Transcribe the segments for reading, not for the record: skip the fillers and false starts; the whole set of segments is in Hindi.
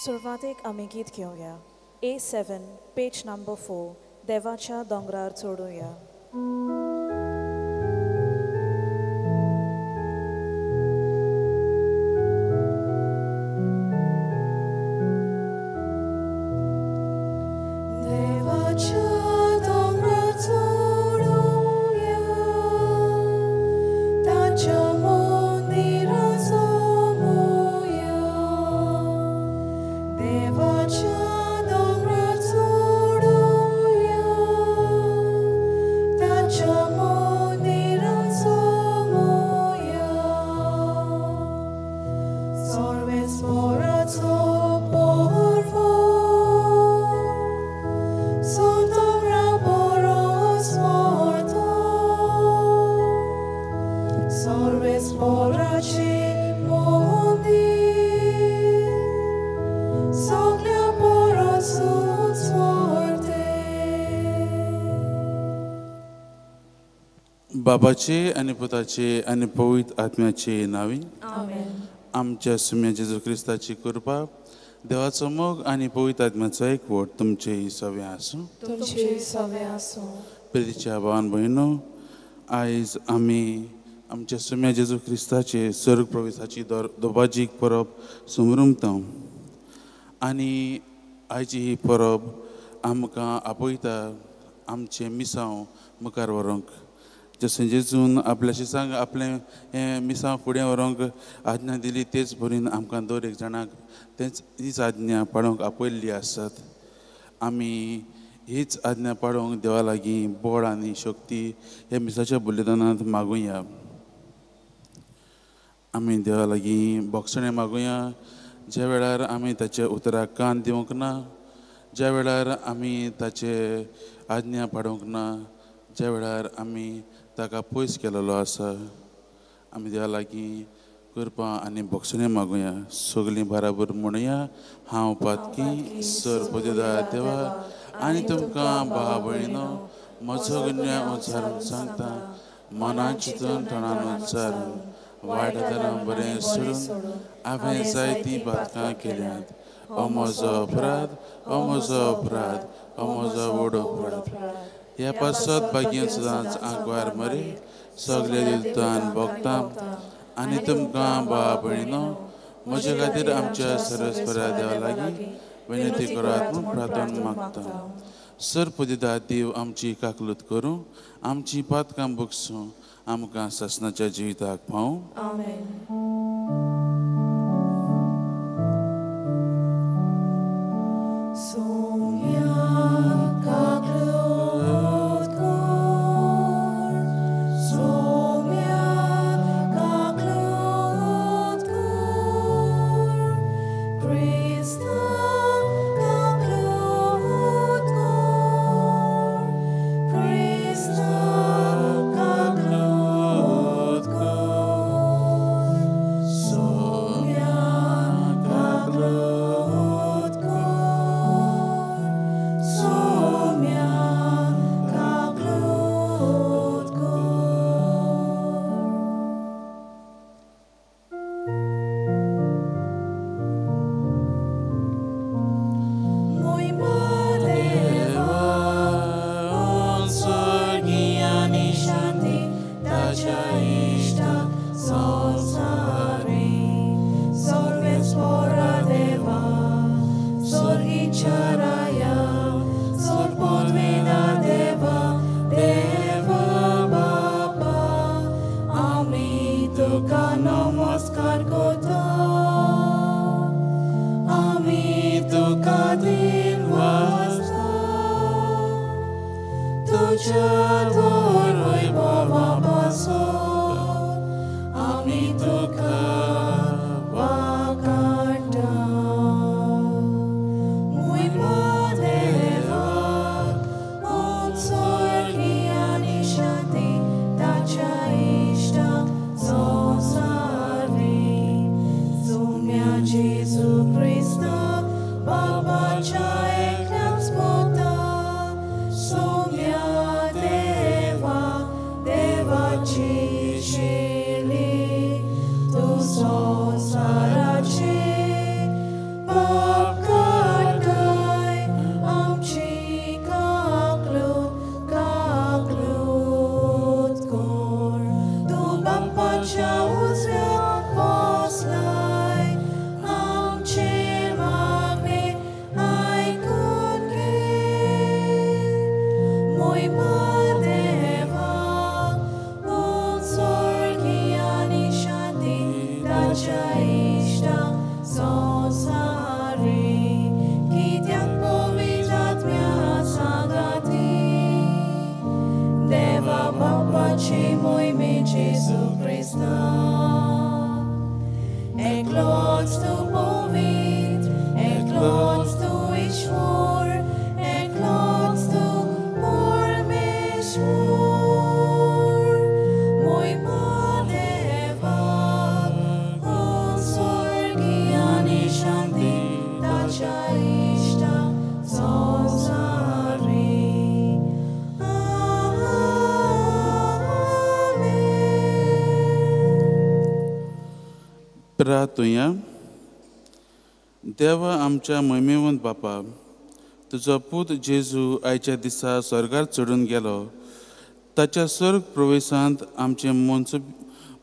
सुरवातेक आमी गीत घेवया A7 पेज नंबर 4 देवाच्या दोंगरार चोडुया. बाबाचे आनी पुताचे आनी पवित्र आत्म्याचे नावी आमच्या सुम्या जेजू क्रिस्ताची कृपा देवाचो मोग आनी पवित्र आत्म्याचो एकवट तुमचे सवे आसूं. प्रितीच्या भावान भयणो, आयज आमी आमच्या सुम्या जेजू क्रिस्ताचे स्वर्ग प्रवेशाची दोबाजीक परब समरुमता आनी आयची ही परब आमकां आपयता आमचे मिसांव मुखार व्हरूंक. जशें जेजून आपल्या शिसांक आपलें हें मिसांव फुडें व्हरूंक आज्ञा दिली तेच परीन आमकां दर एक जाणाक हीच आज्ञा पाळूंक आपयल्ली आसत. आमी हीच आज्ञा पाळूंक देवा लागीं बळ आनी शक्ती हे मिसाच्या बलिदानांत मागुया. आमी देवा लागीं बोगसणें मागुया. ज्या वेळार आमी ताच्या उतराक कान दिवंक ना, ज्या वेळार आमी ताचे आज्ञा पाळूंक ना, ज्या वेळार आमी ताका पयस केलेलो आसा, आमी देवा लागीं कृपा आनी बोगसणें मागुया. सगलीं बराबर म्हणुया. हांव पातकी सर पदवीदार देवा आनी तुमकां भाव भयणो म्हजो गुन्या उच्चारून सांगता. मनान चिंतून तोंडान उच्चारून वायट धर्म बरें सोडून हांवें जायतीं पातकां केल्यांत. हो म्हजो अपराध, हो म्हजो अपराध, हो म्हजो व्हड अपराध. ह्या पासत बागेन सदांच आंकवार मरे सगळे दिलतान भोगता आनी तुमकां भाव भयणो म्हजे खातीर आमच्या सरस्वरा देवा लागीं विनंती करात म्हूण प्रार्थना मागता. सर पदवीदार देव आमची काकलूत करूं, आमची पातकां भोगसूं, आमकां ससनाच्या जिविताक पावूं. Jesus. Jesu Christa. Eklots tu povit, eklots tu ishvor, eklots tu pormeshvor. Mój Pane Ewa, on sorgiani shanti, tacha ishta sonsari. प्रार्थुया. देवा आमच्या महिमेवंत बापा, तुजो पूत जेजू आयच्या दिसा स्वर्गार चडून गेलो. ताच्या स्वर्ग प्रवेशांत आमचे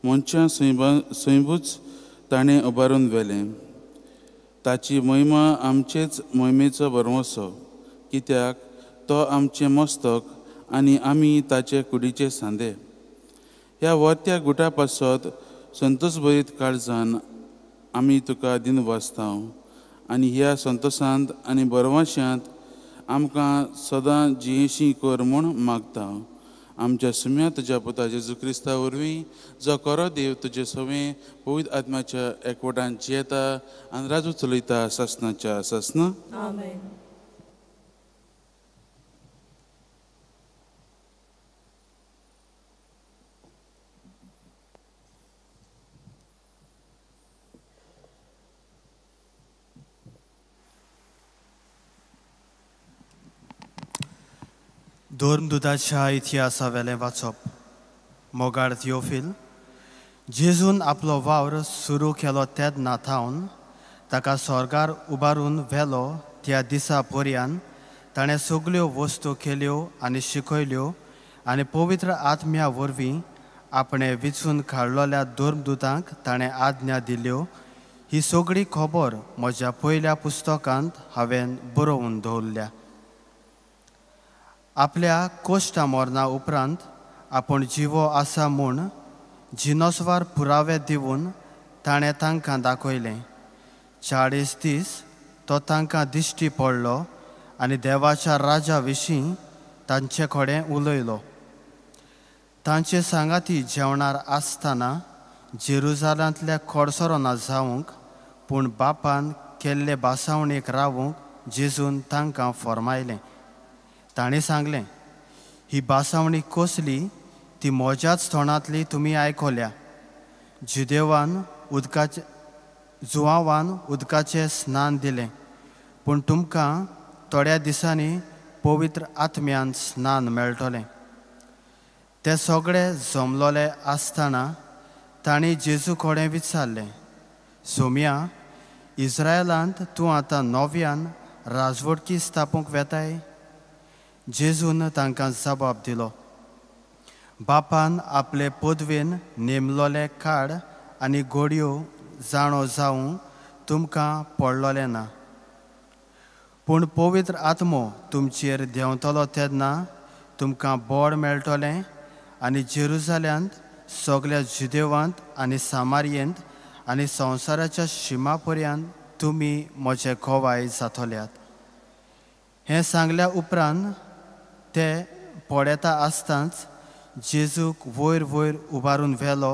मनशां सैबूच ताणें उबारून व्हेलें. ताची महिमा आमचेच महिमेचो बरवंसो, कित्याक तो आमचें मस्तक आनी आमी ताचे कुडीचे सांदे. ह्या वर्त्या गुटा पासत संतोश भरीत काळजान आमी तुका दिन वाचतां आनी ह्या संतोशांत आनी बरवाश्यांत आमकां सदां जियेशी कर म्हूण मागता. आमच्या सुम्या तुज्या पुता जेजू क्रिस्ता वरवीं जो खरो देव तुजे सवें पवित्र आत्म्याच्या एकवटान जियेता आनी राजू चलयता ससनाच्या ससना. आमेन. धर्मदुताच्या इतिहासावेलें वाचप. मोगाळ थियोफील, जेजून आपलो वावर सुरू केलो तेन्ना थावन ताका स्वर्गार उबारून व्हेलो त्या दिसा पर्यंत ताणें सगल्यो वस्तू केल्यो आनी शिकयल्यो आनी पवित्र आत्म्या वरवीं आपणे विचून काडलोल्या धर्मदुतांक ताणें आज्ञा दिल्यो. ही सगळी खबर म्हज्या पयल्या पुस्तकांत हांवें बरोवन दवरल्या. आपल्या कोश्टा मरणा उपरांत आपूण जिवो आसा म्हूण जिनोस्वार पुरावे दिवन ताणें तांकां दाखयलें. 40 दीस तो तांकां दिश्टी पडलो आनी देवाच्या राजा विशीं तांचे कडेन उलयलो. तांचे सांगाती जेवणार आसतना जेरुजाल्यांतले कोडसोरां जावंक पूण बापान केल्ले बासावणेक रावूंक जेजून तांकां फर्मायलें. ताणें सांगलें, ही बासावणी कसली ती म्हज्याच तोंडांतली तुमी आयकल्या. जुवांवान उदकाचें स्नान दिलें, पूण तुमकां थोड्या दिसांनी पवित्र आत्म्यान स्नान मेळटलें. ते सगळे जमलोले आसतना तांणी जेजू कडेन विचारलें, सोम्या, इस्रायलांत तूं आतां नव्यान राजवटकी स्थापूंक वेताय? जेजून तांकां जबाब दिलो, बापान आपले पदवेन नेमलोले काड आनी घोडयो जाणो जावंक तुमकां पडलोलें ना. पूण पवित्र आत्मो तुमचेर देंवतलो तेन्ना तुमकां बोड मेळटलें आनी जेरुजाल्यांत, सगळ्या जुदेवांत आनी सामारियेंत आनी संवसाराच्या शिमा पर्यंत तुमी म्हजे कोवाय जातल्यात. हें सांगल्या उपरांत ते पडयता आसतांच जेजूक वयर वयर उबारून व्हेलो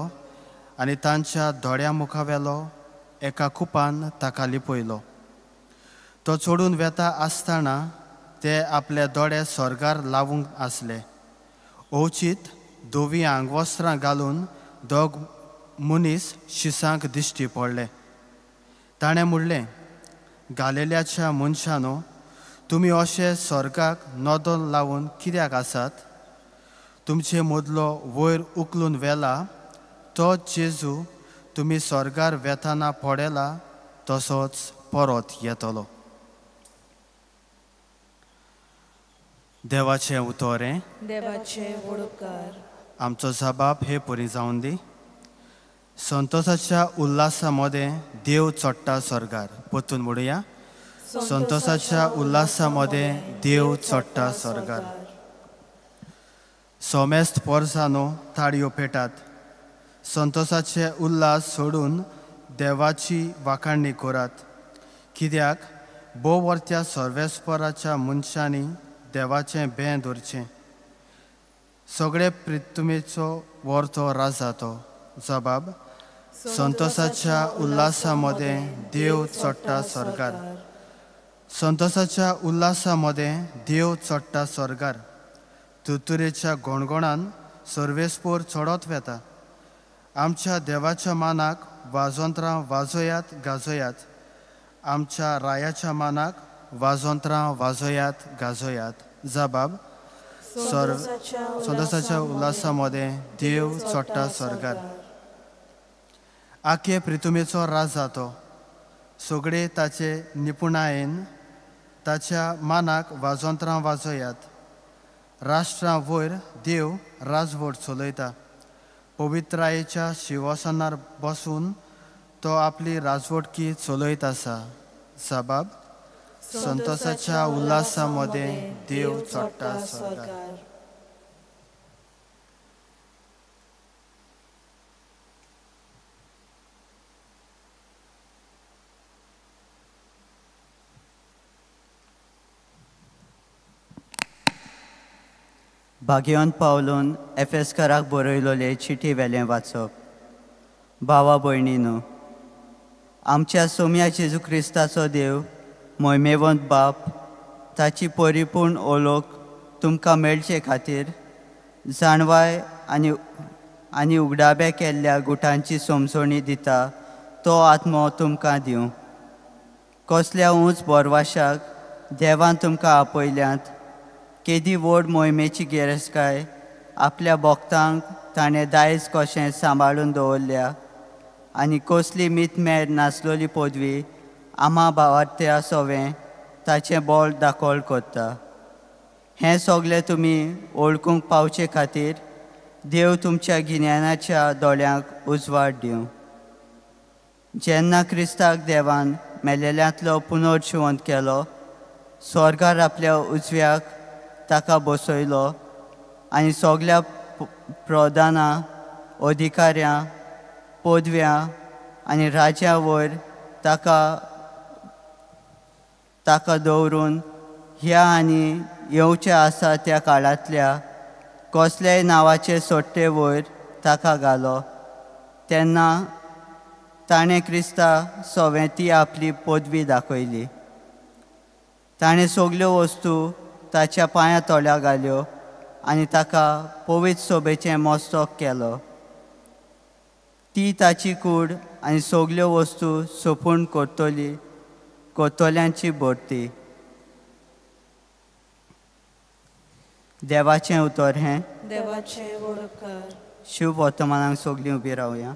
आनी तांच्या दोळ्या मुखावेलो एका कुपान ताका लिपयलो. तो चडून वेता आसतना ते आपले दोळे स्वर्गार लावूंक आसले. ओचित दोवी आंगवस्त्रां घालून दोग मनीस शिसांक दिश्टी पडले. ताणें म्हणलें, गालिल्याच्या मनशांनो, तुमी अशे स्वर्गाक नदो लावून कित्याक आसात? तुमचे मदलो वयर उखलून व्हेला तो जेजू तुमी स्वर्गार वेताना पडयला तसोच परत येतलो. देवाचें उतोरें. देवाचे वडोपकार. आमचो जबाब हे परी जावन दी. संतोषाच्या उल्हासा मध्ये देव चडटा स्वर्गार. परतून म्हणुया, संतोषाच्या उल्हासामध्ये देव चडटा स्वर्गार. सोमेस्त पोरसानो ताळयो पेटात. संतोषाचे उल्हास सोडून देवाची वाखाणणी करात, कित्याक बोवर्त्या सर्वेस्पराच्या मनशांनी देवाचें भें धरचें. सगळे पृथ्वीचो वर्तो राज जातो. जबाब संतोषाच्या उल्हासामध्ये देव चडटा स्वर्गार. संतोषाच्या उल्हासामध्ये देव चडटा स्वर्गार. तुतुरेच्या गोणगोणान सर्वेस्पोर चडत वेता. आमच्या देवाच्या मानाक वाजोंत्रां वाजोयात गाजोयात. आमच्या रायाच्या मानाक वाजोंत्रां वाजोयात गाजोयात. जबाब संतोषाच्या उल्हासामध्ये देव चडटा स्वर्गार. आखे प्रितुमेचो राज जातो. सगळे ताचे निपुणायेन ताच्या मानाक वाजोंत्रां वाजोयात. राष्ट्रां वयर देव राजवट चलयता. पवित्रायेच्या शिंवासनार बसून तो आपली राजवटकी चलयत आसा. जबाब संतोषाच्या उल्हासामध्ये देव चडटा स्वर्गार. भाग्यवंत पावलून एफेसकाराक बरयलोले चिटी वेलें वाचप. भावा भयणीनो, आमच्या सोम्या जेजू क्रिस्ताचो देव, मोहिमेवंत बाप, ताची परिपूर्ण ओळख तुमकां मेळचे खातीर जाणवाय आनी उगडाबे केल्ल्या गुटांची समजणी दिता तो आत्मो तुमकां दिवं. कसल्या उंच बोरवाशाक देवान तुमकां आपयल्यांत. केदी व्हड मोहिमेची गिरेस्तकाय आपल्या भोगतांक ताणें दायज कशें सांबाळून दवरल्या आनी कसली मितमेर नासलोली पदवी आम्हा भावार्थ्या सोवें ताचें बोल दाखोळ करता. हें सगळें तुमी ओळखूंक पावचे खातीर देव तुमच्या गिन्यानाच्या दोळ्यांक उजवाड दिवं. जेन्ना क्रिस्ताक देवान मेलेल्यांतलो पुनर्जिवंत केलो, स्वर्गार आपल्या उजव्याक ताका बसयलो आनी सगळ्या प्रधानां, अधिकाऱ्यां, पदव्यां आनी राज्या वयर ताका दवरून ह्या आनी येवच्या आसा त्या काळांतल्या कसल्याय नांवाचे सोडटे वयर ताका घालो. तेन्ना ताणें क्रिस्ता सोवें ती आपली पदवी दाखयली. ताणें सगल्यो वस्तू ताच्या पांया तोळ्या घाल्यो आनी ताका पवित्र सोबेचें मस्तक केलो. ती ताची कूड आनी सगल्यो वस्तू सोपून कोतोल्यांची भरती. देवाचें उतर हें. देवाचें वळखकार. शुभ वर्तमानाक सगळीं उबी रावया.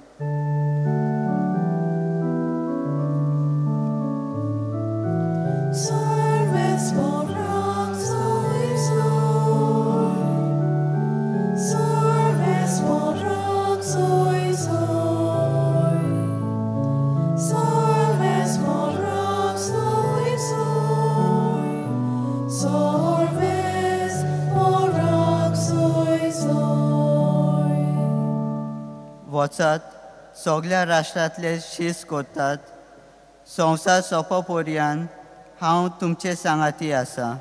वचात, सगळ्या राष्ट्रांतले शीस करतात. संवसार सोंपो पर्यंत हांव तुमचे सांगाती आसा.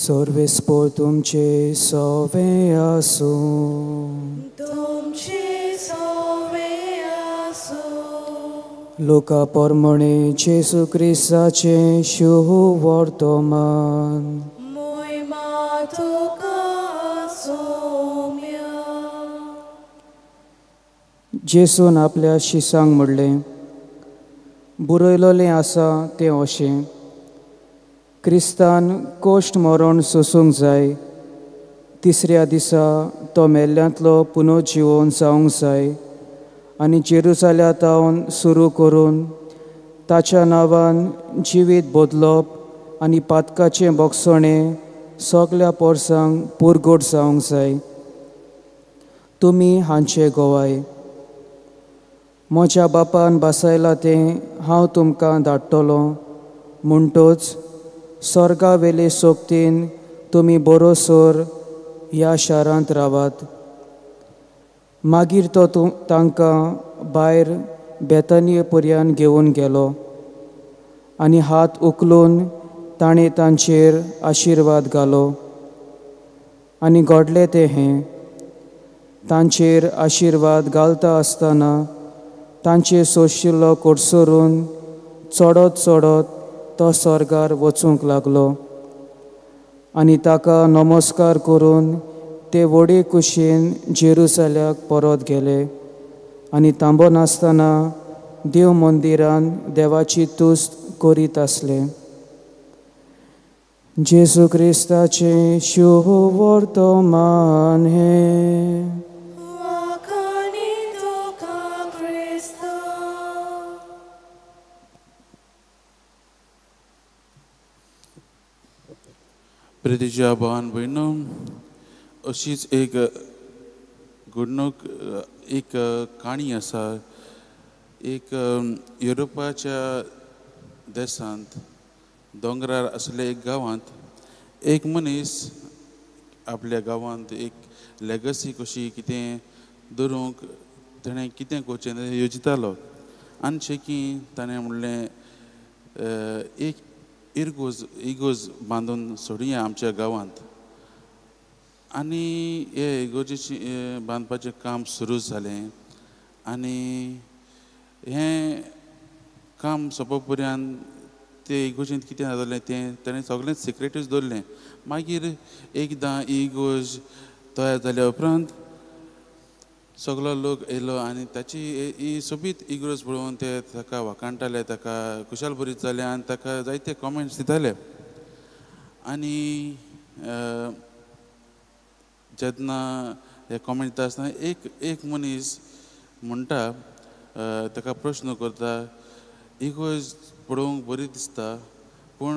Sorvespor तुमचे सोवे आसूं. तुमचे सोवे आसूं. लोका पोरमणे जेसू क्रिस्ताचे शुभ वर्तमान. मोहिमा तुका सोम्या. जेसून आपल्या शिसांक म्हणलें, बरयलोलें आसा तें अशें, क्रिस्तान कोश्ट मरण सोसूंक जाय. तिसऱ्या दिसा तो मेल्ल्यांतलो पुनर्जिवन जावंक जाय आनी जेरुसाल्यातावन सुरू करून ताच्या नांवान जिवीत बदलप आनी पातकाचें बोगसणें सगल्या पोरसांक पुरगोड जावंक जाय. तुमी हांचे गोवाय. म्हज्या बापान बसयलां तें हांव तुमकां धाडटलों म्हणटोच स्वर्गा वेले सोबतीन तुमी बरोसोर ह्या शारांत रावात. मागीर तो तांकां भायर बेतनिये पर्यंत घेवन गेलो आनी हात उखलून ताणें तांचेर आशिर्वाद घालो आनी घडलें तें हें. तांचेर आशिर्वाद घालता आसतना तांचे सोशिल्लो कोडसोरून चडत चडत तो स्वर्गार वचूंक लागलो आनी ताका नमस्कार करून ते व्हडे कुशीन जेरुसल्याक परत गेले आनी थांबनासतना देव मंदिरान देवाची तुस्त करीत आसले. जेजू क्रिस्ताचें शुभ वर्तमान हें. वाखाणी तुका क्रिस्ता. प्रितीच्या भावान भयणो, अशीच एक घडणूक एक काणी आसा. एक युरोपाच्या देशांत दोंगरार आसले एक गांवांत एक मनीस आपल्या गांवांत एक लेगसी कशी कितें दवरूंक ताणें कितें करचें तें योजितालो. आनी शेकी ताणें म्हणलें एक इगोज बांदून सोडुया आमच्या गांवांत. आनी हे इगोजेची बांदपाचें काम सुरू जालें आनी हें काम सोंपो पर्यंत ते इगोजेंत कितें जातालें तें ताणें सगळें सिक्रेटूच दवरलें. मागीर एकदां इगोज तयार जाल्या उपरांत सगलो लोक येयलो आनी ताची ही सोबीत इगोज पळोवन ते ताका वखाणटाले, ताका खुशाल बरीत जालें आनी ताका जायते कॉमेंट्स दिताले. आनी जेन्ना हे कॉमेंट दिता आसतना एक मनीस म्हणटा, ताका प्रश्न करता, इगोज पळोवंक बरी दिसता पूण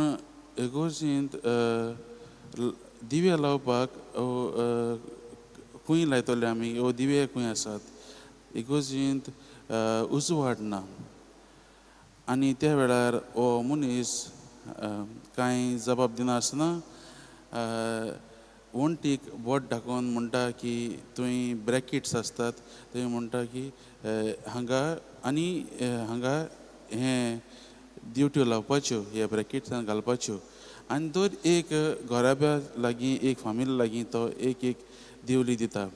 इगोजींत दिवे लावपाक खंय लायतले आमी, वो दिवे खंय आसात. इगोजींत उजवाड ना. आनी त्या वेळार हो मनीस कांय जबाब दिनासतना वणटीक बोट दाखोवन म्हणटा की थंय ब्रॅकेट्स आसतात, थंय म्हणटा की हांगा आनी हांगा हें दिवट्यो लावपाच्यो, ह्या ब्रॅकेट्सान घालपाच्यो. आनी दर एक घोराब्या लागीं एक फामिली लागीं तो एक दिवली दिता.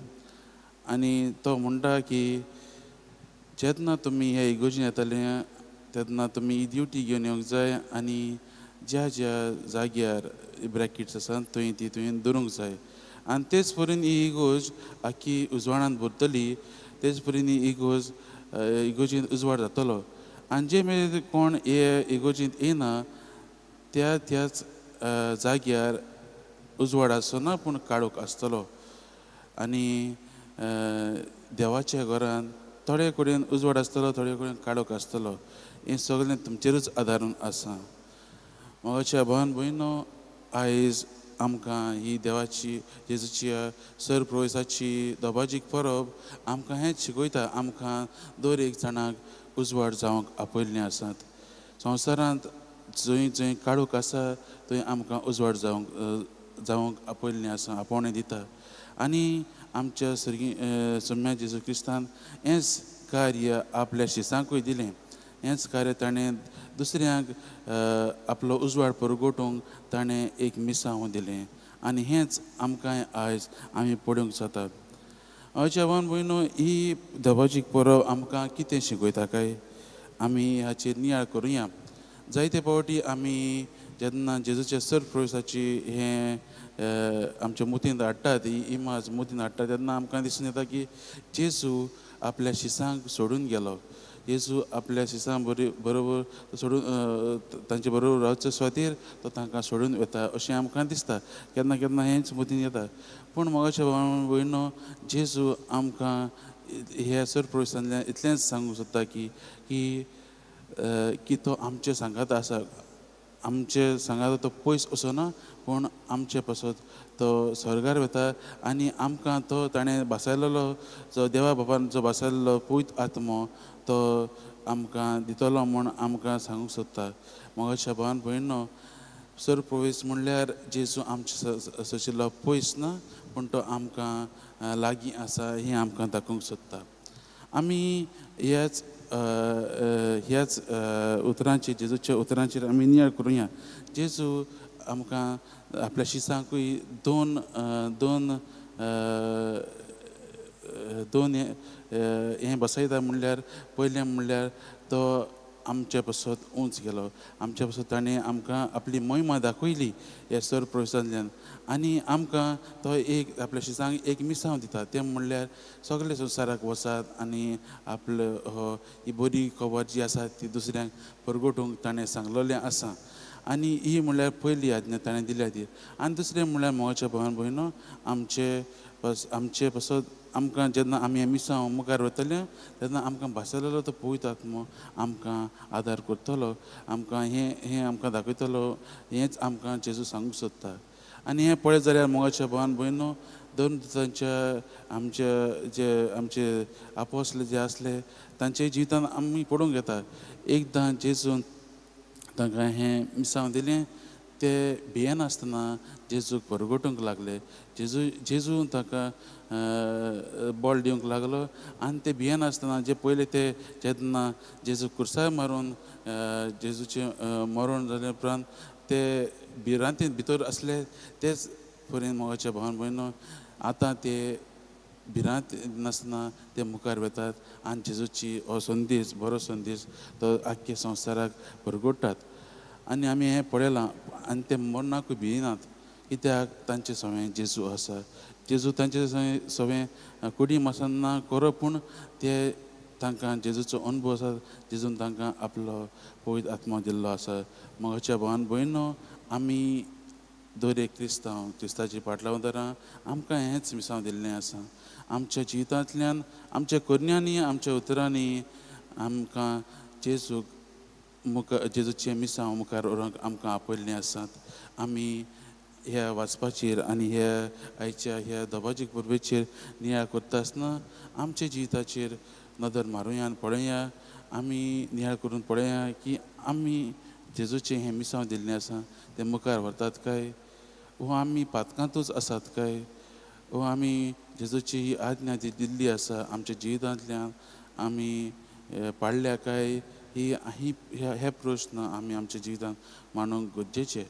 आनी तो म्हणटा की जेन्ना तुमी ह्या इगोजीन येताले तेन्ना तुमी ही दिवटी घेवन येवंक जाय आनी ज्या ज्या जाग्यार ब्रॅकेट्स आसात थंय ती तुवें दवरूंक जाय. आनी तेच परेन ही इगोज आख्खी उजवाडांत भरतली, तेच परेन ही इगोजींत उजवाड जातलो. आनी जे मेरेन कोण हे इगोजींत येना त्याच जाग्यार उजवाड आसना पूण काळोख आसतलो. आनी देवाच्या घरांत थोडे कडेन उजवाड आसतलो, थोडे कडेन काळोख आसतलो. हें सगळें तुमचेरूच आदारून आसा. म्हज्या भावान भयणो, आयज आमकां ही देवाची जेजूच्या सरप्रवेशाची दोबाजीक परब आमकां हेंच शिकयता. आमकां दर एक जाणाक उजवाड जावंक आपयल्लीं आसात. संवसारांत जंय जंय काळोख आसा थंय आमकां उजवाड जावंक आपयल्लीं आसा, आपोवणें दिता. आनी आमच्या सोम्या जेजू क्रिस्तान हेंच कार्य आपल्या शिसांकूय दिलें. हेंच कार्य ताणें दुसऱ्यांक आपलो उजवाड परगोटूंक ताणें एक मिसांव दिलें. आनी हेंच आमकांय आयज आमी पळोवंक जाता. म्हज्या भावन भयणो, ही दोबाजीक परब आमकां कितें शिकयता काय आमी हाचेर नियाळ करुया. जायते फावटी आमी जेन्ना जेजूच्या सरप्रवेशाची हें आमच्या मुतींत हाडटात, ही इमाज मुतींत हाडटा तेन्ना आमकां दिसून येता की जेजू आपल्या शिसांक सोडून गेलो. जेजू आपल्या शिसां बरोबर सोडून तांचे बरोबर रावचे सुवातेर तो तांकां सोडून वता अशें आमकां दिसता. केन्ना केन्ना हेंच मतीन येता. पूण म्हज्या भावान भयणो, जेजू आमकां ह्या सरप्रवेशांतल्यान इतलेंच सांगूंक सोदता की तो आमचे सांगात आसा. आमचे सांगात तो पयस वचना पूण आमचे पासून तो स्वर्गार वता आनी आमकां तो ताणें बसयलेलो जो देवा बाबान जो बसयलेलो पवित्र आत्मो तो आमकां दितलो म्हूण आमकां सांगूंक सोदता. मोगाच्या भावान भयणो, सर प्रवेश म्हणल्यार जेजू आमचे सोशिल्लो पयस ना पूण तो आमकां लागीं आसा हें आमकां दाखोवंक सोदता. आमी ह्याच उतरांचेर जेजूच्या उतरांचेर आमी नियाळ करुया. जेजू आमकां आपल्या शिसांकूय दोन हें बसयता म्हणल्यार पयलें म्हणल्यार तो आमचे पासून उंच गेलो. आमचे पासून ताणें आमकां आपली महिमा दाखयली ह्या सर प्रोविसांतल्यान आनी आमकां तो एक आपल्या शिसांक एक मिसांव दिता. तें म्हणल्यार सगळे संवसाराक वचात आनी आपलो ही बरी खबर जी आसा ती दुसऱ्यांक परगटूंक ताणें सांगलेलें आसा. आनी ही म्हणल्यार पयली आज्ञा ताणें दिल्या ती. आनी दुसरें म्हणल्यार मोगाच्या भावान भयणो, आमचे पासून आमकां जेन्ना आमी हें मिसांव मुखार वतले तेन्ना आमकां बसयलेलो तो पवित्र आत्मो आमकां आदार करतलो. आमकां हें आमकां दाखयतलो. हेंच आमकां जेजू सांगूंक सोदता. आनी हें पळयत जाल्यार मोगाच्या भावान भयणो, दोन आमचे आपोस्ल जे आसले तांचे जिवितांत आमी पळोवंक येता. एकदां जेजून तांकां हें मिसांव दिलें. ते भियेनासतना जेजूक परगटूंक लागले. जेजू तांकां बॉल दिवंक लागलो आनी ते भियेनासतना जे पयले ते जेन्ना जेजू कुर्सार मारून जेजूचें मरण जाले उपरांत ते भिरांतीन भितर आसले तेच परेन मोगाच्या भावान भयणो आतां ते भिरांत नासतना ते मुखार वेतात आनी जेजूची हो संदेश बरो संदेश तो आख्खे संवसाराक परगटात. आनी आमी हें पळयलां आनी ते मरणाकूय भियेनात कित्याक तांचे सवें जेजू आसा. जेजू तांचे सवें कुडी मसना करो पूण ते तांकां जेजूचो अनुभव आसा. जेजून तांकां आपलो पवित्र आत्मा दिल्लो आसा. मोगाच्या भावान भयणो, आमी दर एक क्रिस्तांची पाटलावदारां आमकां हेंच मिसांव दिल्लें आसा. आमच्या जिवितांतल्यान आमच्या करण्यांनी आमच्या उतरांनी आमकां जेजूचे मिसांव मुखार व्हरूंक आमकां आपयल्लीं आसात. आमी ह्या वाचपाचेर आनी ह्या आयच्या ह्या दोबाजीक परबेचेर नियाळ करता आसतना आमच्या जिविताचेर नदर मारुया आनी पळया. आमी नियाळ करून पळया की आमी जेजूचें हें मिसांव दिल्लें आसा तें मुखार व्हरतात काय, वो आमी पातकांतूच आसात काय, वो आमी जेजूची ही आज्ञा जी दिल्ली आसा आमच्या जिवितांतल्यान आमी पाळल्या काय, हे प्रश्न आमी आमच्या जिवितांत मांडूंक गरजेचे.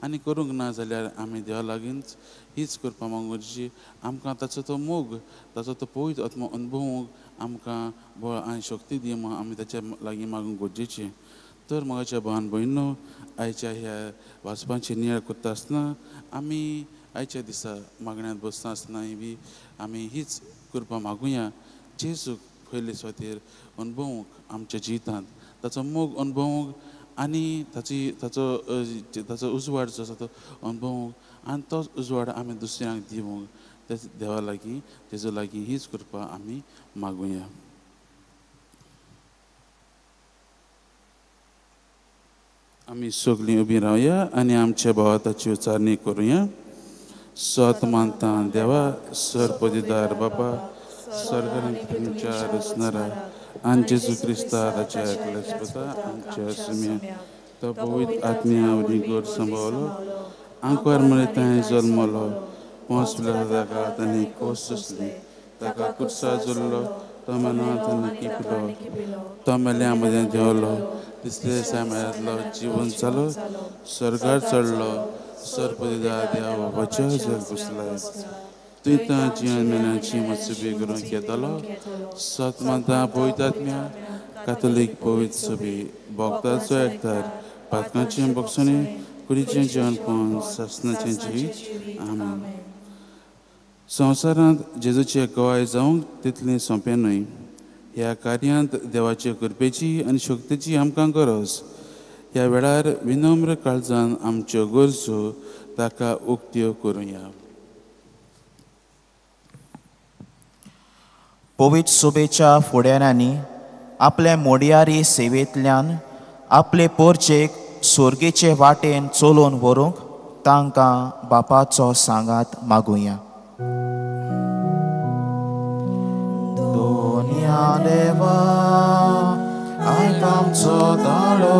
आनी करूंक ना जाल्यार आमी देवा लागींच हीच करपा मागूची. आमकां ताचो तो मोग, ताचो तो पवित्र आत्मो अनुभवूंक आमकां बळ आनी शक्ती दी म्हूण आमी ताच्या लागीं मागूंक गरजेचें. तर मोगाच्या भावान भयणो, आयच्या ह्या वाचपांची नियाळ करता आसतना आमी आयच्या दिसा मागण्यांत बसता आसतना बी आमी हीच करपा मागुया. जेजूक पयले सुवातेर अनुभवूंक आमच्या जिवितांत ताचो मोग अनुभवूंक आनी ताचो उजवाड जो आसा तो अनुभवूंक आनी तोच उजवाड आमी दुसऱ्यांक दिवंक ते देवा लागीं जेजू लागीं हीच करपा आमी मागुया. आमी सगळीं उबीं रावया आनी आमच्या भावाताची उचारणी करुया. स्वत मानता देवा सरपदीदार बाबा स्वर्गांच्या रचणारा आनी जेजू क्रिस्ता राजा एकलेस्पता आमच्या सुम्या तो पवित्र आत्म्या उदीगोर संभावलो आंकवार मरे ताणें जल्मलो पोंचलो ताका ताणें कोस सोंसली ताका कुर्सा जोडलो तो मनांत किपलो तो मेल्या मदें देंवलो तिसरे दिसा मेळ्ळो जिवन जालो स्वर्गार चडलो सरपदीदार देवा बाबाच्या जग बसलाय तुवें तां जिवन मेल्यांची मत्सुबी करूंक येतालो सत मानता पवित्र आत्म्या कातोलीक पवित्र सभी भोगताचो एकठार पातकांचें बक्षणे कुडीचें जेवण पावन सासणाचें जीवीत आमेन. संवसारांत जेजूचें गवाय जावंक तितलें सोंपें न्हय. ह्या कार्यांत देवाचे कृपेची आनी शक्तीची आमकां गरज. ह्या वेळार विनम्र काळजान आमच्यो गरजो ताका उक्त्यो करुया. पवित्र सुबेच्या फुडाऱ्यांनी आपले मोडयारी सेवेंतल्यान आपले पोरचेक सुर्गेचे वाटेन चलोवन व्हरूंक तांकां बापाचो सांगात मागुया. दोनिया देवा आयक आमचो दाडो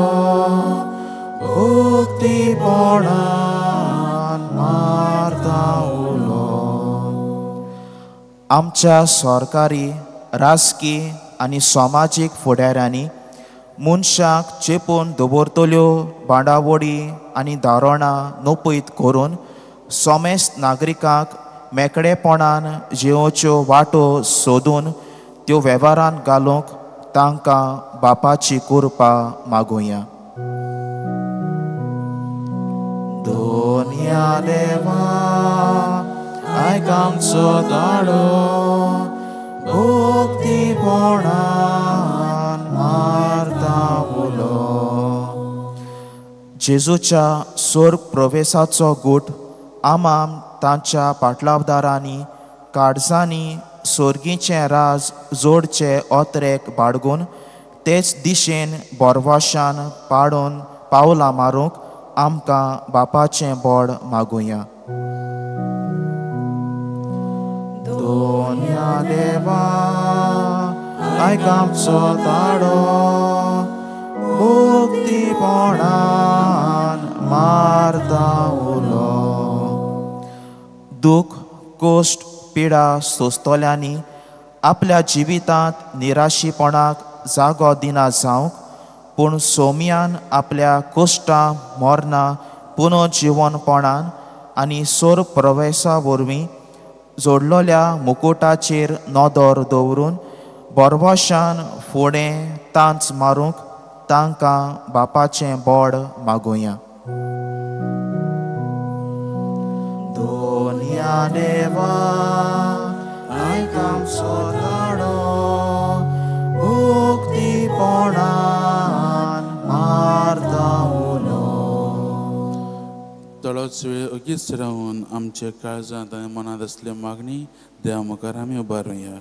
भक्तीपणान मारता उलो. आमच्या सरकारी राजकी आनी समाजीक फुडाऱ्यांनी मनशाक चेपून दवरतल्यो बांडावडी आनी दारोणां नपयत करून सोमेस्त नागरिकांक मेकळेपणान जिवच्यो वाटो सोदून त्यो वेव्हारांत घालूंक तांकां बापाची कृपा मागुया. दोनिया देवा आयक आमचो दाडो भक्तीपणान मारता उलो. जेजूच्या स्वर्ग प्रवेशाचो गूट आमां तांच्या पाटलावदारांनी काळजांनी स्वर्गीचें राज जोडचे ओत्रेक बाळगून तेच दिशेन बोरवाशान पाडून पावलां मारूंक आमकां बापाचें बोड मागुया. दोनिया देवा आयक आमचो दाडो भक्तीपणान मारता उलो. दूख कोश्ट पिडा सोंसतल्यांनी आपल्या जिवितांत निराशीपणाक जागो दिना जावंक पूण सोम्यान आपल्या कोश्टां मोरना पुनर्जिवनपणान आनी सोर प्रवेशा वरवीं जोडलोल्या मुकुटाचेर नदर दवरून बोरवाशान फुडें तांच मारूंक तांकां बापाचें बोड मागुया. दोनिया देवा आयक आमचो दाडो भक्तीपणान मारता उलो. थोडोच वेळ ओगीच रावून आमचे काळजांत आनी मनांत असले मागणी देवा मुखार आमी उबारुया.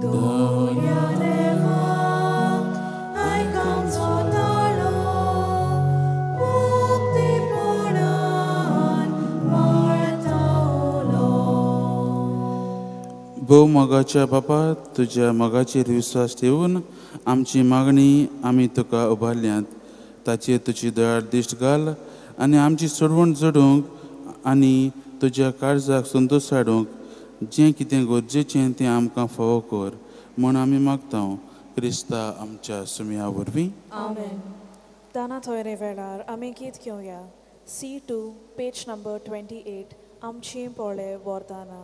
Donia deva आयक आमचो दाडो भक्तीपणान मारता उलो. भोव मोगाच्या बापा, तुज्या मोगाचेर विश्वास ठेवून आमची मागणी आमी तुका उबारल्यांत. ताचेर तुजी दयाळ दिश्ट घाल आनी आमची सोडवण जोडूंक आनी तुज्या काळजाक संतोश हाडूंक जें कितें गरजेचें तें आमकां फावो कर म्हूण आमी मागता. क्रिस्ता आमच्या सुमया वरवीं. आमेन. ताना थोयरे वेळार आमी गीत घेवया. C2 पेज नंबर 28 आमची पोळे वर्ताना.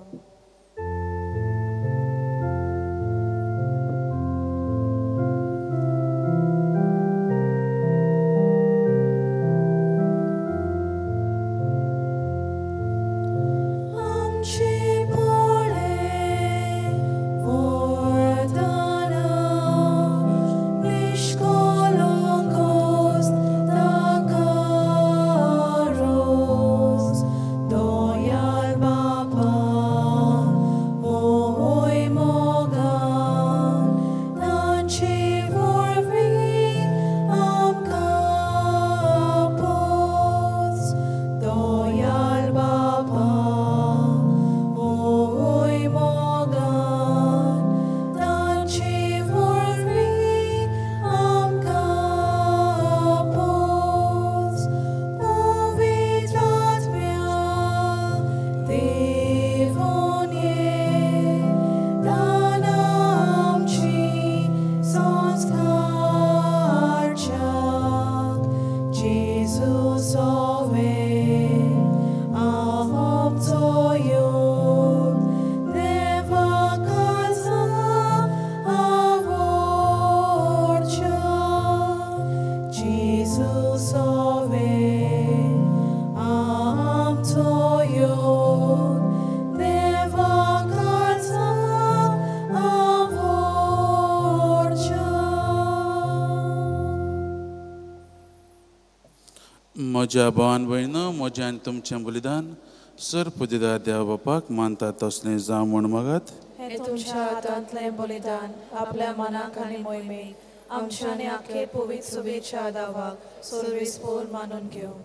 म्हज्या भावान भयणो, म्हजें आनी तुमचें बलिदान सर पुदिदार देवा बापाक मानता तसलें जावं म्हूण मागात. हे हे तुमच्या हातांतले बलिदान आपल्या मनाक आनी मोहिमेक आमच्यानी आखे पवित्र सुबेच्या आदावाक सोर्वेस्पोर मानून घेवं.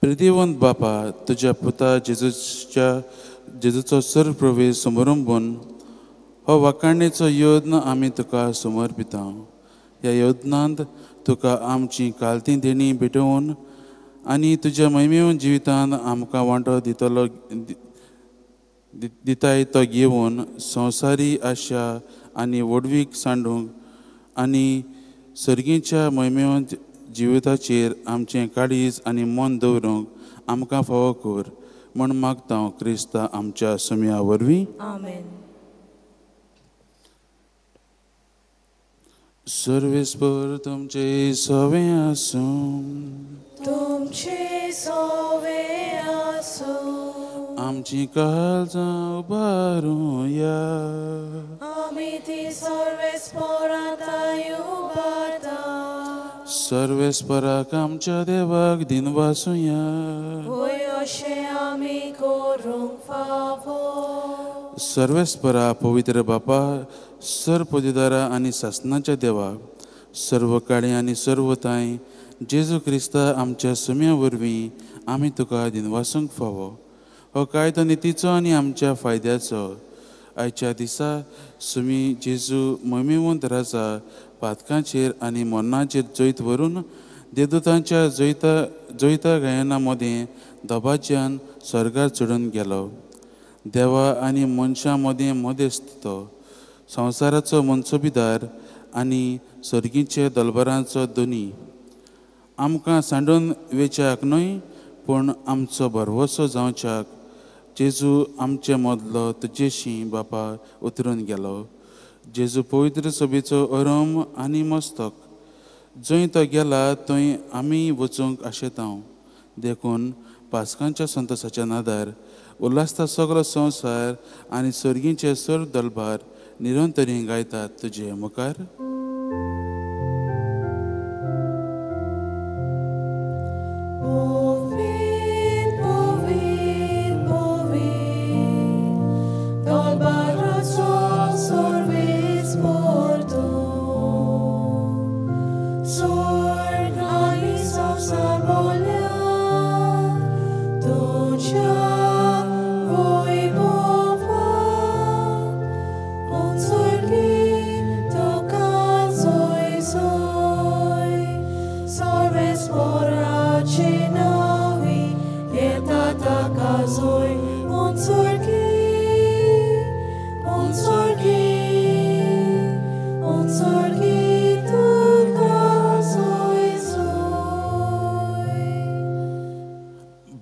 प्रितीवंत बापा, तुझ्या पुता जेजूचो सर्वप्रवेश समारंभून हो वाखाणणेचो योजना आमी तुका समर्पिता. ह्या योजनांत तुका आमची कालती देणी भेटोवन आनी तुज्या महिमेवन जिवितांत आमकां वांटो दिताय तो घेवन संवसारी आशा आनी वडवीक सांडूंक आनी सर्गीच्या महिमेवंत जिविताचेर आमचें काळीज आनी मन दवरूंक आमकां फावो कर म्हण मागता क्रिस्ता आमच्या सुम्या वरवीं. आमेन. सर्वेस्पर तुमचे सवे आसूं, तुमचे सोवे आसूं, आमची काळजां उबारूया, आमी ती सर्वेस्पोरांत उबारता. सर्वेस्पराक आमच्या देवाक दिन वासुया, होय अशें आमी करूंक फावो. सर्वेस्परा पवित्र बापा, सरपोदिदारा आनी सासनाच्या देवा, सर्व काळी आनी सर्वताय जेजू क्रिस्ता आमच्या सुम्या वरवीं आमी तुका दिनवासूंक फावो. हो कायदो नितीचो आनी आमच्या फायद्याचो. आयच्या दिसा सुमी जेजू महिमेवंत राजा पातकांचेर आनी मोन्नाचेर जैत व्हरून देदूतांच्या जैता गायना मदें दोबाज्यान स्वर्गार चडून गेलो. देवा आनी मनशां मदें मदेस्त तो, संवसाराचो मनसुबेदार आनी सर्गीचे दलबरांचो दोनी. आमकां सांडून वेचाक न्हय पूण आमचो भरवोसो जावच्याक जेजू आमचे मदलो तुजेशी बापा उतरून गेलो. जेजू पवित्र सभेचो अरम आनी मस्तक. जंय तो गेला थंय आमी वचूंक आशेता. देखून पासकांच्या संतोशाच्या नादार उल्हासता सगळो संवसार आनी सर्गीचे सर्व दलबार निरंतरी गायतात तुजे मुखार.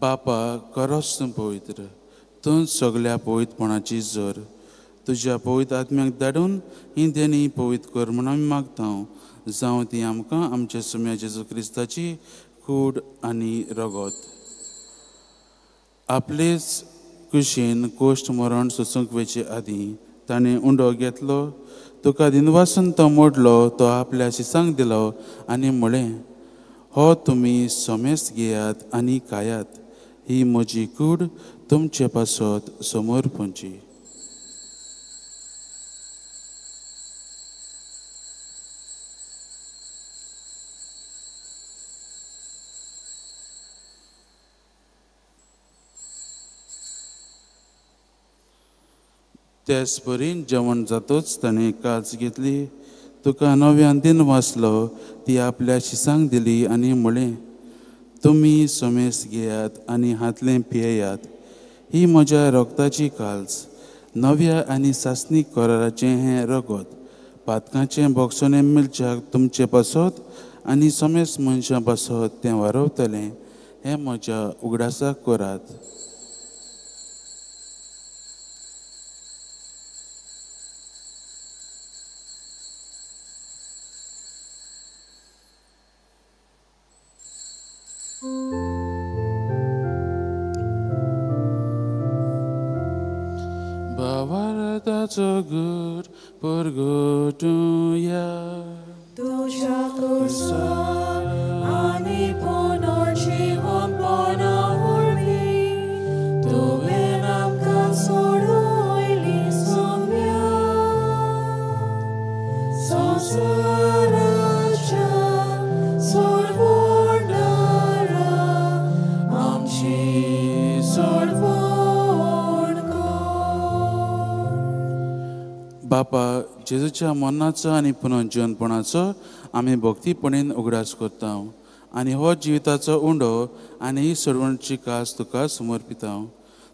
बापा करोस तूं पवित्र, तूं सगळ्या पवित्रपणाची जोर. तुज्या पवित्र आत्म्याक धाडून ही देणी पवित्र कर म्हूण आमी मागता. जावं ती आमकां आमच्या सुम्या जेजू क्रिस्ताची कूड आनी रगत. आपलेच कुशीन कोश्ट मरण सोसूंक वेचे आदीं ताणें उंडो घेतलो. तुका दिनवासून तो मोडलो, तो आपल्या शिसांक दिलो आनी म्हळें, हो तुमी सोमेस घेयात आनी खायात. ही म्हजी कूड तुमचे पासत समोर पोंची. त्याच परीन जेवण जातोच ताणें काच घेतली. तुका नव्यान दिन वाचलो, ती आपल्या शिसांक दिली आनी म्हळें, तुमी सोमेस घेयात आनी हातलें पियेयात. ही म्हज्या रोगताची काल्स, नव्या आनी सासनीक कराराचें हें रगत. पातकांचें बोगसोने मिलच्याक तुमचे पासत आनी सोमेस मनशां पासत तें वारवतलें. हें म्हज्या उगडासाक करात. Bavaratacho gur porgotuya. Tuja kursa ani pono chivon pono urvi. Tu venam ka sodoili somye जेजूच्या मरणाचो आनी पुनर्जीवनपणाचो आमी भक्तीपणीन उगडास करता आनी हो जिविताचो उंडो आनी ही सोडवणची कास तुका समर्पिता.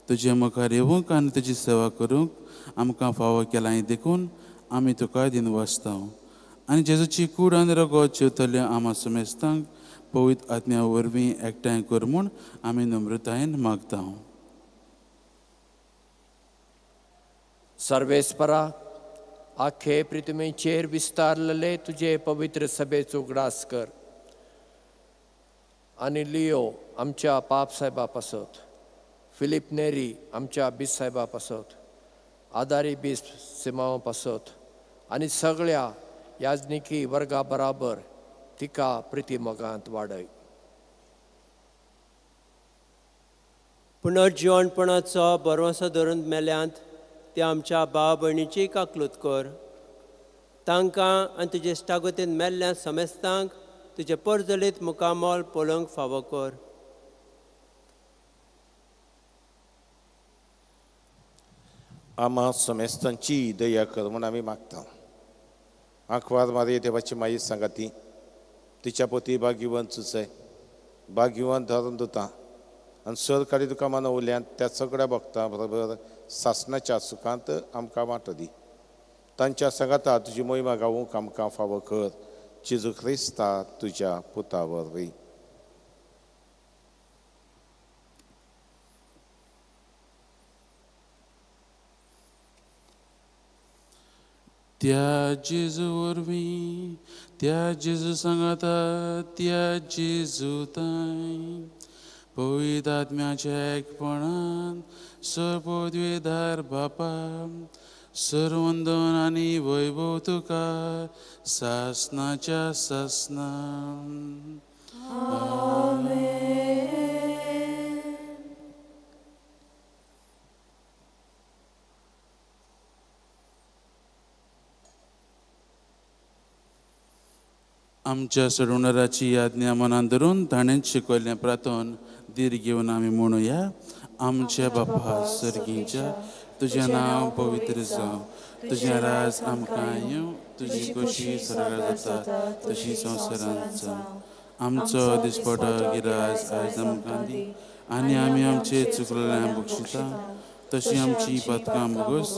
तुजे मुखार येवंक आनी तुजी सेवा करूंक आमकां फावो केलां देखून आमी तुका दिन वसता. आनी जेजूची कूड आनी रगत जेवतल्या आमा समेस्तांक पवित्र आत्म्या वरवीं एकठांय कर म्हूण आमी नम्रतायेन मागता. सर्वेस्परा, आखे पृथ्वीचेर विस्तारलेले तुझे पवित्र सभेचो उगडास कर आनी लिओ आमच्या पाप साहेबा पासत, फिलिप नेरी आमच्या बीस साहेबा पासत, आदारी बीस सिमाव पासत आनी सगळ्या याजनिकी वर्गा बराबर तिका प्रितीमोगांत वाडय. पुनर्जीवनपणाचो बरवंसो धरून मेल्यांत ते आमच्या भाव भयणीची काकलूत कर. तांकां आनी तुजे इश्टागतीन मेल्ल्या समेस्तांक तुजे परजलीत मुकामोल पळोवंक फावो कर. आमा समेस्तांची दया कर म्हूण आमी मागता. आंखवार मारये देवाची माई सांगाती, तिच्या पोती भाग्यवान चुचय, भाग्यवान धरून दिता आनी सर काडी तुका मानवल्यांत त्या सगळ्या भक्तां बरोबर सासणाच्या सुखांत आमकां वांटो दी. तांच्या सांगाता तुजी मोहिमा गावूंक आमकां फावो कर. जेजू क्रिस्ता तुज्या पुता वरवीं. त्या जेजू वरवीं, त्या जेजू सांगाता, त्या जेजू ताई पवित्र आत्म्याच्या एकपणान सर पदवेदार बापा सर्वंदन आनी वैभव तुका सासनाच्या सासना. आमच्या सोडवणाराची आज्ञा मनान धरून ताणें शिकयल्लें प्रार्थन धीर घेवन आमी म्हणुया. आमच्या बापा सर्गीच्या तुजें नांव पवित्र जावं, तुजें राज आमकां येवं, तुजी कशी स्वर्गांत जाता तशी संवसारांत जावं. आमचो दिसपटो गिरायज आयज आमकां दी आनी आमी आमचे चुकलेल्यांक बक्षिता तशी आमची पातकां बोगोस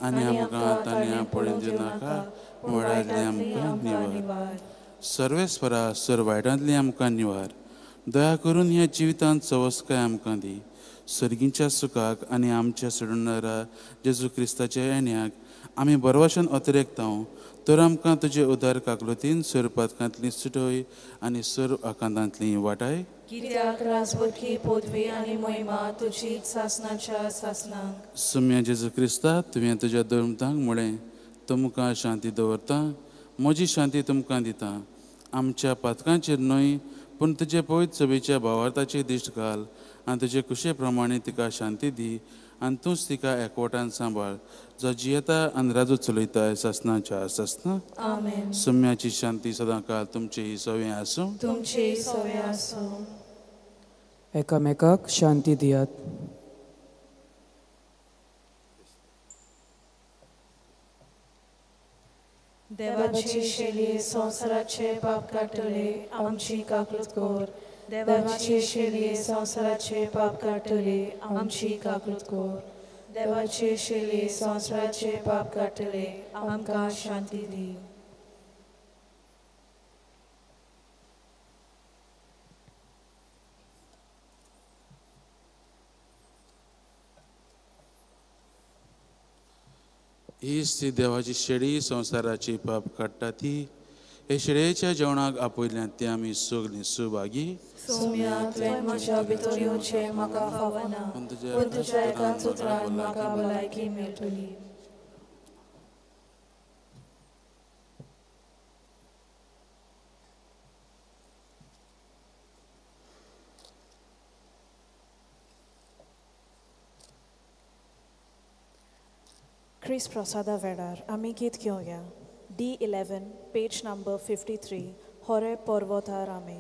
आनी आमकां तांतयां पडून दिवं नाका, व्हडांतलें आमकां निवार. सर्वेस्परा सर वायटांतली आमकां निवार. दया करून ह्या जिवितांत चवस्काय आमकां दी. सर्गीच्या सुखाक आनी आमच्या सोडणारा जेजू क्रिस्ताच्या येण्याक आमी बरवाशान अतिरेकता. तर आमकां तुजे उदार काकलुतीन सर पातकांतली सुटय आनी सर आकांतांतली वाटाय. कित्याक राजवटी पदवी आनी मोहिमा तुजीच सासनाच्या सासनाक. सुम्या जेजू क्रिस्ता तुवें तुज्या धर्मतांक म्हळें, तुमकां शांती दवरता, म्हजी शांती तुमकां दिता. आमच्या पातकांचेर न्हय पूण तुजे पवित्र सभेच्या भावार्थाचेर दिश्ट घाल आनी तुजे कुशे प्रमाणे तिका शांती दी आनी तूंच तिका एकवटान सांबाळ, जो जियेता आनी राजू चलयता सासनाच्या सासना. आमेन. सुम्याची शांती सदां काळ तुमची सवें आसूं. तुमची सवय आसूं. एकामेकाक शांती दियात. देवाची शेली संवसाराचे पाप काटले आमची काकलूत कर. देवाची शेली संवसाराचे पाप काटले आमची काकलूत कर. देवाची शेली संवसाराचे पाप काटले आमकां शांती दी. हीच ती देवाची शेळी संवसाराची पाप काडटा ती. हे शेळयेच्या जेवणाक आपयल्यांत ती आमी सगळीं सुभागी. सोम्या तुवें म्हज्या भितर येवचें म्हाका फावना, पूण तुज्या एकाच उतरान म्हाका भलायकी मेळटली. ख्रिस्त प्रसादा वेळार आमी गीत घेवया. D11 पेज नंबर 53 होरे पर्वतार आमी.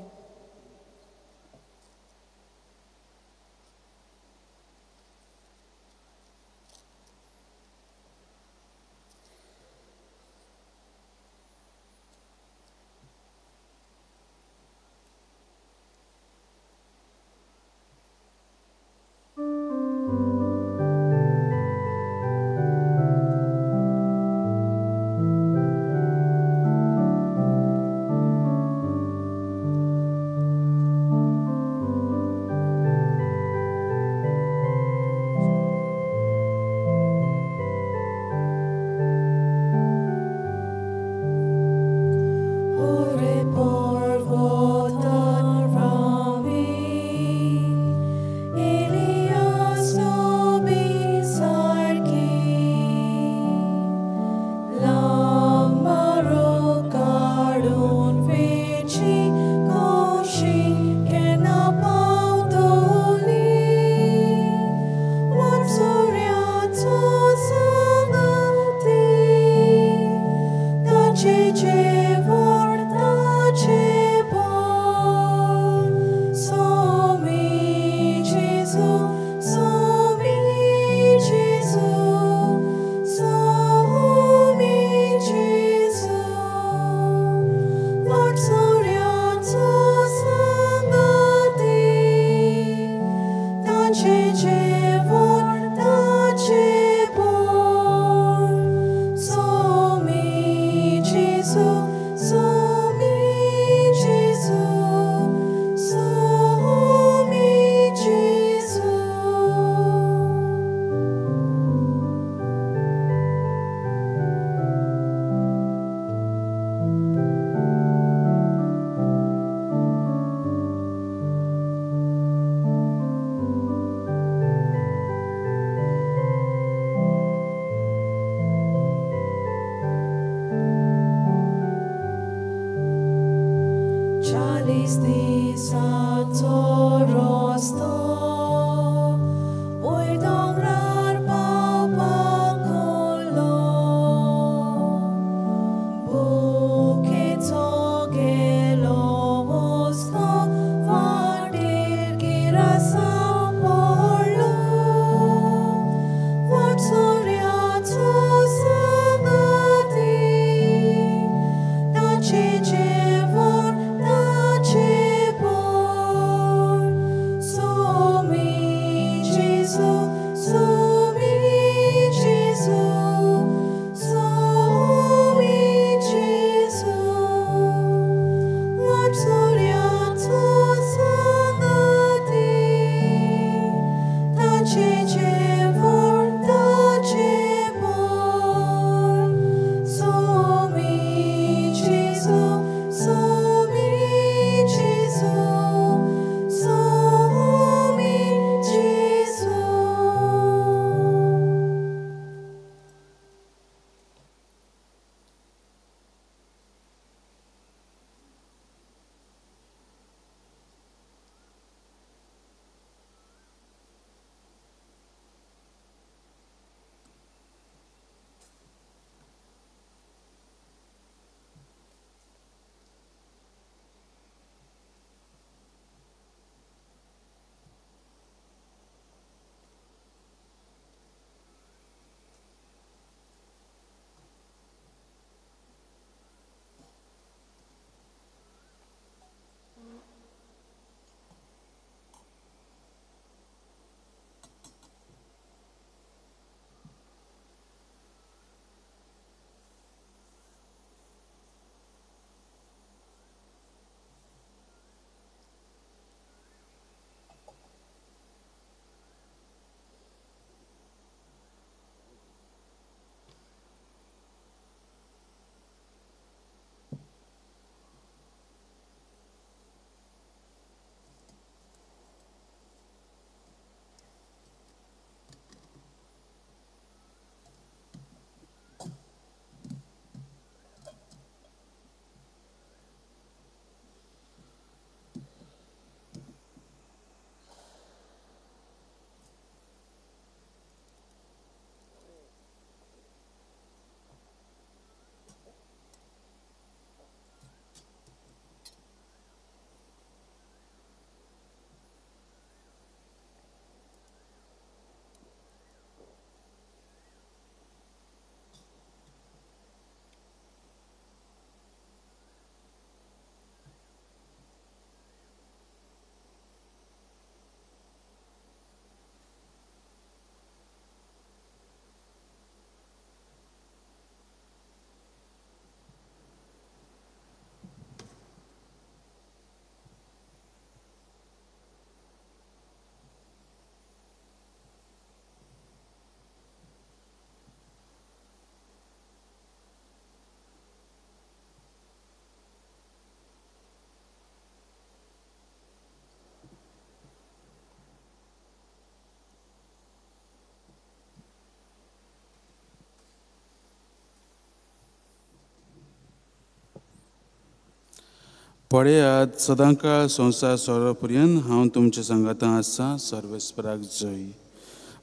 पळयात सदांकाळ संवसार सोरो पर्यंत हांव तुमच्या संगाता आसा सर्वेस्पराक जय.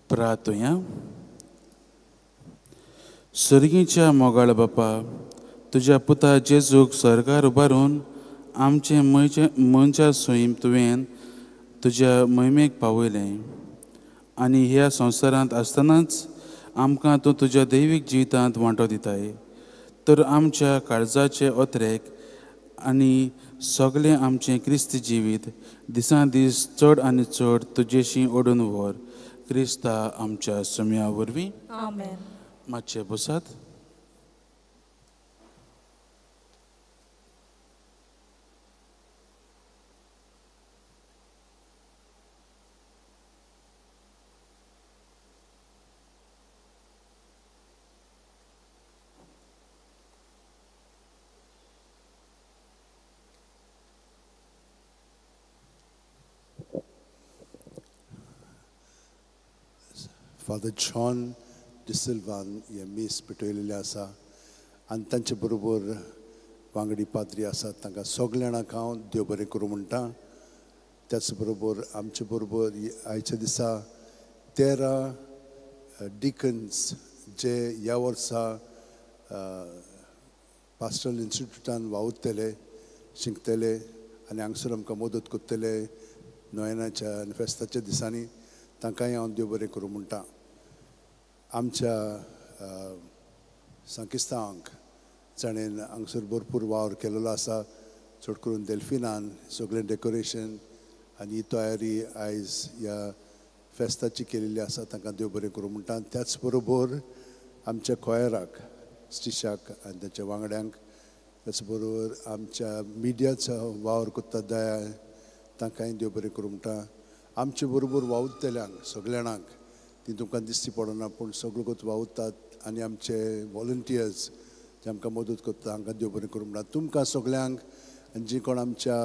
प्रार्थया. सर्गीच्या मोगाळ बापा, तुज्या पुता जेजूक स्वर्गार उबारून आमचे मनच्या सोयीम तुवें तुज्या महिमेक पावयलें आनी ह्या संवसारांत आसतनाच आमकां तूं तुज्या दैवीक जिवितांत वांटो दिताय. तर आमच्या काळजाचे ओत्रेक आनी सगळें आमचें क्रिस्ती जिवीत दिसान दीस चड आनी चड तुजेशी ओडून व्हर. क्रिस्ता आमच्या सुम्या वरवीं. आमेन. मातशें बसात. फादर जॉन डिसिल्वान हे मीस पेटयलेले आसा आनी तांचे बरोबर वांगडी पाद्री आसात तांकां सगळे जाणांक हांव देव बरें करूं म्हणटा. त्याच बरोबर आमचे बरोबर आयच्या दिसा 13 डिकन्स जे ह्या वर्सा पास्टरल इन्स्टिट्यूटान वावुरतले शिंकतले आनी हांगसर आमकां मदत करतले नोयनाच्या आनी फेस्ताच्या दिसांनी तांकांय हांव देव बरें करूं म्हणटा. आमच्या सांकिस्तांक जाणेन हांगसर भरपूर वावर केलेलो आसा, चड करून देल्फिनान सगळें डेकोरेशन आनी ही तयारी आयज ह्या फेस्ताची केलेली आसा, तांकां देव बरें करूं म्हणटा. त्याच बरोबर आमच्या खोयराक स्टिशाक आनी तांच्या वांगड्यांक, त्याच बरोबर आमच्या मिडियाचो वावर कोत्ता दया तांकांय देव बरें करूं म्हणटा. आमचे बरोबर वावुरतल्यांक सगळे जाणांक ती तुमकां दिसती पडना पूण सगळे कोत वावुरतात आनी आमचे वॉलंटियर्स जे आमकां मदत करता हांकां देव बरें करूं म्हणटा. तुमकां सगळ्यांक आनी जी कोण आमच्या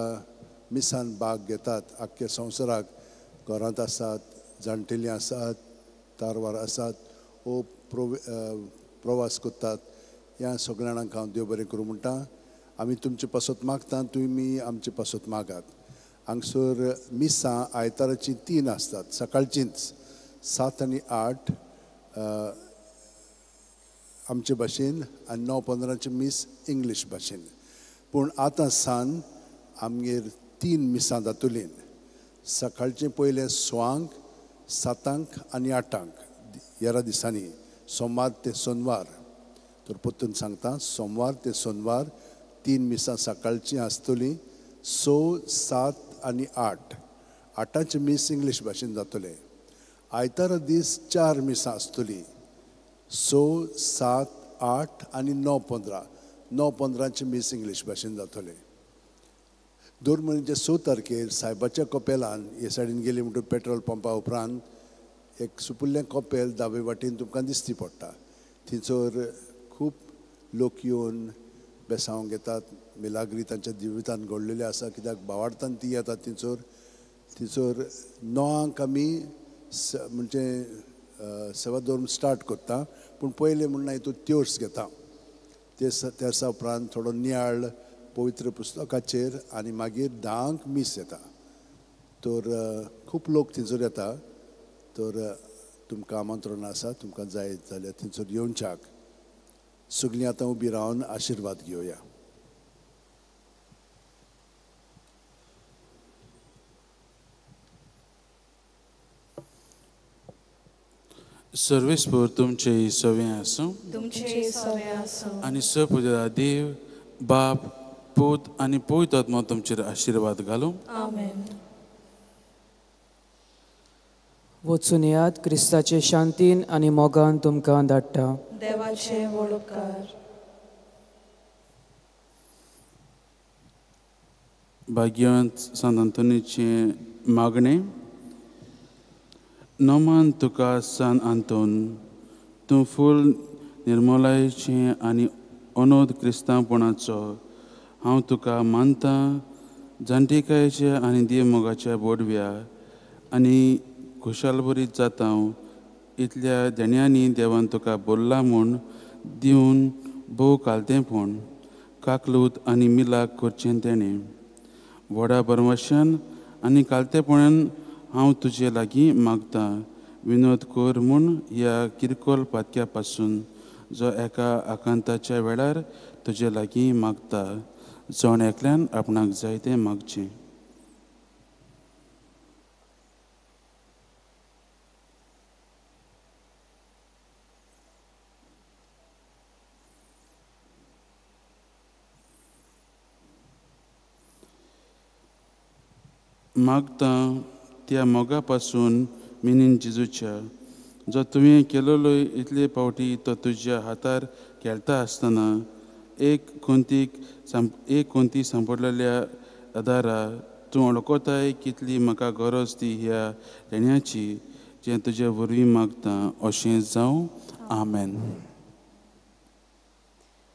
मिसान भाग घेतात आख्ख्या संवसाराक, घरांत आसात, जाणटेलीं आसात, तारवार आसात, वो प्रवास करतात, ह्या सगळ्या जाणांक हांव देव बरें करूं म्हणटा. आमी तुमचे पासत मागता, तुमी आमचे पासत मागात. हांगसर मिसां आयताराची 3 आसतात, सकाळचींच 7 आनी 8 आमचे भाशेन आनी 9:15 मीस इंग्लीश भाशेन. पूण आतां सान आमगेर 3 मिसां जातलीं. सकाळचें पयलें 6:00, 7:00 आनी 8:00 ह्या दिसांनी, सोमार ते सोनवार. तर परतून सांगता, सोमवार ते सोनवार 3 मिसां सकाळचीं आसतलीं. 6, 7 आनी 8. 8चे मीस इंग्लीश भाशेन जातले. आयतारा दीस 4 मिसां आसतलीं. 6, 7, 8 आनी 9:15. 9:15चे मीस इंग्लीश भाशेन जातले. दर म्हयन्याच्या 6 तारखेर सायबाच्या कपेलान हे सायडीन गेली म्हणटून पेट्रोल पंपा उपरांत एक सुपुल्लें कपेल दावे वाटेन तुमकां दिसती पडटा. थंयसर खूब लोक येवन बेसांव घेतात. मिलाग्री तांच्या जिवितान घडलेली आसा, कित्याक भावार्थान ती येतात. थंयसर 9:00 आमी म्हणजे सेवा धर्म स्टार्ट करता, पूण पयले म्हणून हितून त्योर्स घेता. त्या दिसा उपरांत थोडो नियाळ पवित्र पुस्तकाचेर आनी मागीर 10:00 मीस येता. तर खूब लोक थंयसर येता. तर तुमकां आमंत्रण आसा, तुमकां जाय जाल्यार थंयसर येवच्याक. सगळीं आतां उबी रावन आशिर्वाद घेवया. सर्वेस्पर तुमचे सवें आसूं तुमचे सवें आसूं आनी सपुजा देव बाप पूत आनी पवित्र आत्मा तुमचेर आशिर्वाद घालूं. आमेन. वचून येयात, क्रिस्ताचे शांतीन आनी मोगान तुमकां धाडटा. देवाचे वळोवकार. भाग्यवंत सांत आंतोनीचे मागणें. नोमान तुका सांत आंतोन, तूं फूल निर्मलायेचें आनी अनोद क्रिस्तांवपणाचो हांव तुका मानतां. जाणटेकायेच्या आनी देव मोगाच्या बोडव्या आनी खुशालबरीत जाता इतल्या देण्यांनी देवान तुका बोल्ला म्हूण दिवन भोव कालतेपण काकलूत आनी मिलाक करचें तेणें. व्हडा बरवशान आनी कालतेपणान हांव तुजे लागीं मागतां. विनोद कर म्हूण ह्या किरकोल पातक्या पासून जो एका आकांताच्या वेळार तुजे लागीं मागता. जण एकल्यान आपणाक जाय तें मागचें. मागता त्या मोगा पासून मिनीन जेजूच्या, जो तुवें केलेलो इतले फावटी तो तुज्या हातार खेळटा आसतना एक कोंती सांपडलेल्या आदारा तूं वळखताय कितली म्हाका गरज ती ह्या लेण्याची, जें तुजे वरवीं मागता अशें जावं. आमेन.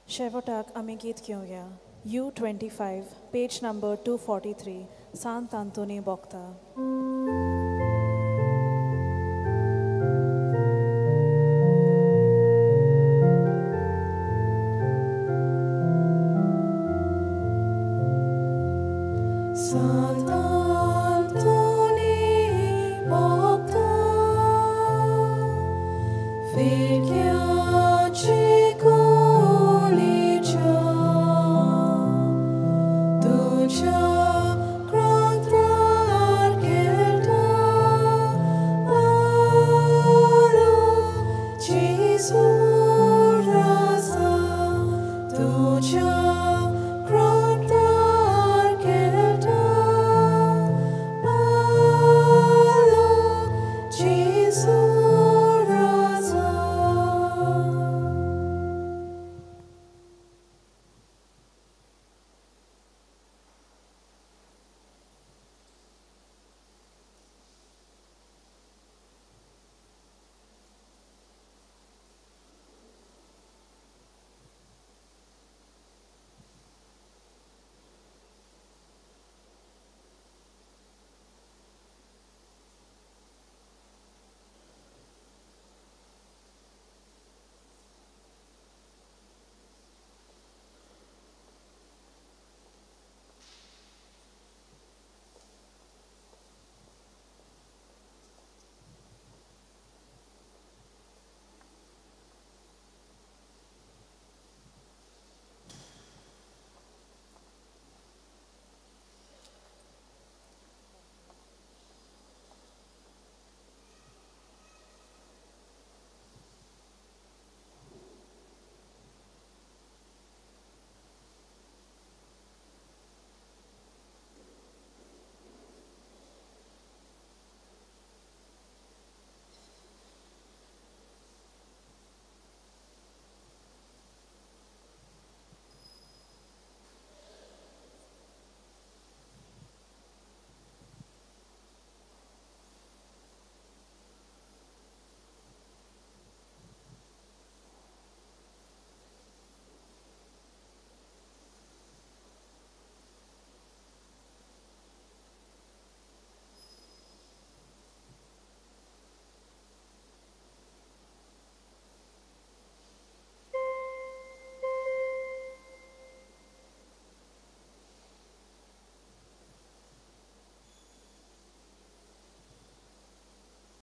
शेवटाक आमी गीत घेवया. U25, पेज नंबर 243, सांत Antony बोगता. Sant Antoni Bogdan, figliaci colicia, tu ci